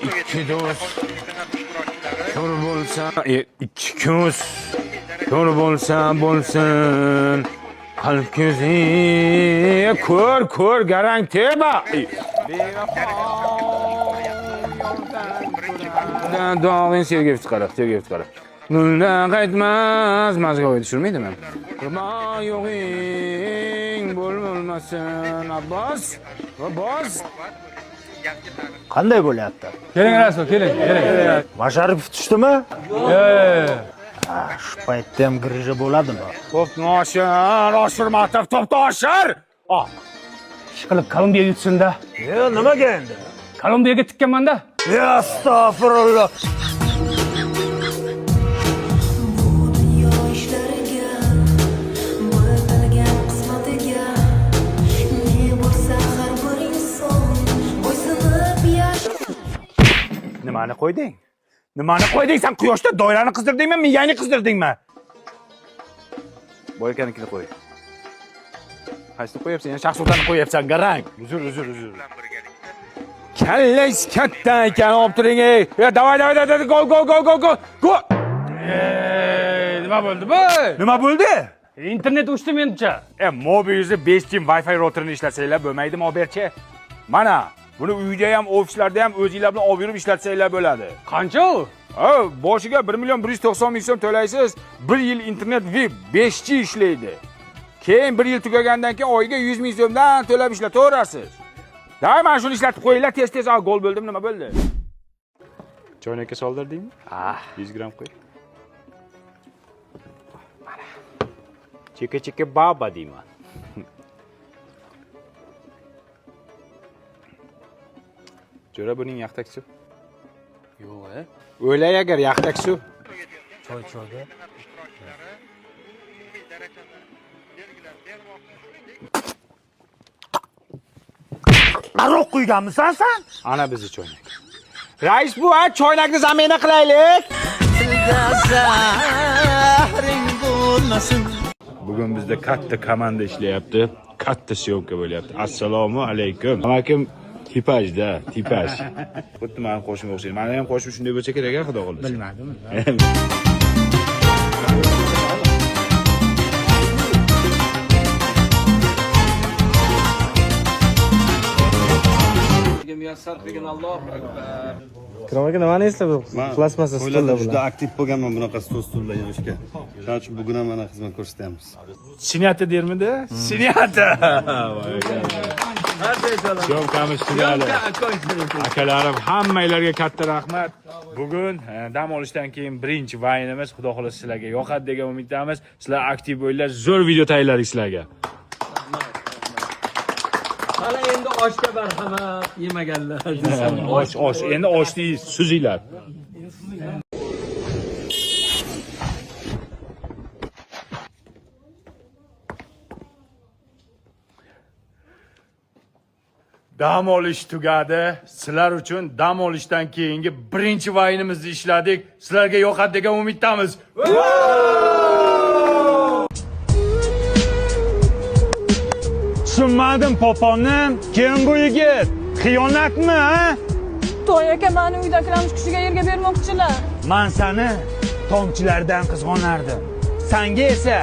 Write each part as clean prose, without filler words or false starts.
ikki do'st ko'r bo'lsa, ikki ko'z ko'r bo'lsa bo'lsin. Qalb ko'zi ko'r garang teba. Dog'in sevgi chiqarib. Nulda qaytmas, mazgo'ga tushirmaydimi? Qurma yo'g'ing bo'lmasin, Abbos. Qanday bo'lyapti? Keling Rasul, keling. Masharipov tushdimi? Shu paytda ham grija bo'ladimi? To'pnoshir, oshirmatov to'pnoshir. Ishqilib Kolumbiyaga yutsin-da. Nimaga endi? Kolumbiyaga tikkanman-da. Astag'firulloh. Nimani qo'yding? Sen quyoshda doirani qizdirdingmi, miyangni qizdirdingmi? Boykanikini qo'y. Qaysini qo'yapsan? Yana shaxsotani qo'yapsan, garang. Uzr. Kallangiz katta ekan, olib turing. Davay, go. Nima bo'ldi bu? Nima bo'ldi? Internet uchdi menimcha. Mobilingizni 5G Wi-Fi routerini ishlatsangiz bo'lmaydimi, oberchi? Mana, buni uyda ham, ofislarda ham o'zingizlar bilan olib yurib ishlatsanglar bo'ladi. Qancha u? Boshiga 1,190,000 so'm to'laysiz. 1 yil internet VIP 5G ishlaydi. Keyin 1 yil tugagandan keyin oyiga 100,000 so'mdan to'lab ishlataverasiz. Davay, mana shuni ishlatib qo'yinglar, tez gol bo'ldimi, nima bo'ldi? Choynakka soldirdingmi? 100 gram qo'y. Mana. Cheka baba deyman. Jo'ra buning yaxtak suv. Yo'q, O'lay agar yaxtak suv. Choyga. Aroq quyganmisan sen? Ana bizni choynak. Rais bu, choynakni zamina qilaylik. Bugun bizda katta komanda ishlayapti. Katta syomka bo'lyapti. Assalomu alaykum. Amakim tipajda. Xuddi meni qo'shimga o'xshaydi. Meni ham qo'shim shunday bo'lsa kerak, xudo xohlasa. Bilmadim. Ikrom aka, nimani eslab plasmassa stullar bilan? Juda aktiv bo'lganman bunaqa stullar yig'ishga. Shuning uchun bugun ham mana xizmat ko'rsatyapmiz. Sinyata dermidi? Sinyata. Syomkamiz tugadi. Akalarim, hammanglarga katta rahmat. Bugun dam olishdan keyin birinchi vaynimiz, xudo xohlasa sizlarga yoqadi degan umiddamiz. Sizlar aktiv bo'linglar, zo'r video tayyorladik sizlarga. Hala endi oshga marhamat yemaganlar. Osh. Endi oshni suzinglar. Dam olish tugadi. Sizlar uchun dam olishdan keyingi birinchi vaynimizni ishladik. Sizlarga yoqadi degan umiddamiz. Tushunmadim poponim. Kim bu yigit? Xiyonatmi, ha? To'y aka, meni uydagilarimiz kushiga yerga bermoqchilar. Men seni tomchilardan qizg'onardim. Senga esa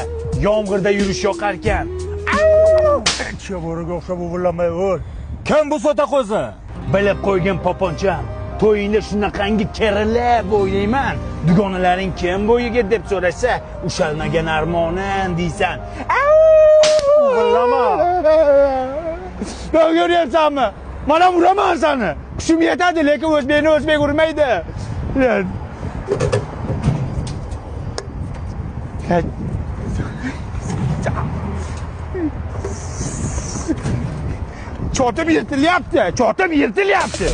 yomg'irda yurish yoqar ekan. Chavoriga o'xshab o'g'irlamay ur. Kim bu sota qo'zi? Bilib qo'ygin poponcham. To'yingda shunaqangi kerilib o'ylayman. Dugonalaring kim bu yigit deb so'rasa, ushalmagan armonim deysan. O'g'irlama. Ko'ryapsanmi? Mana uraman seni. Kuchim yetadi, lekin o'zbek urmaydi. Cho'tib yirtilyapti.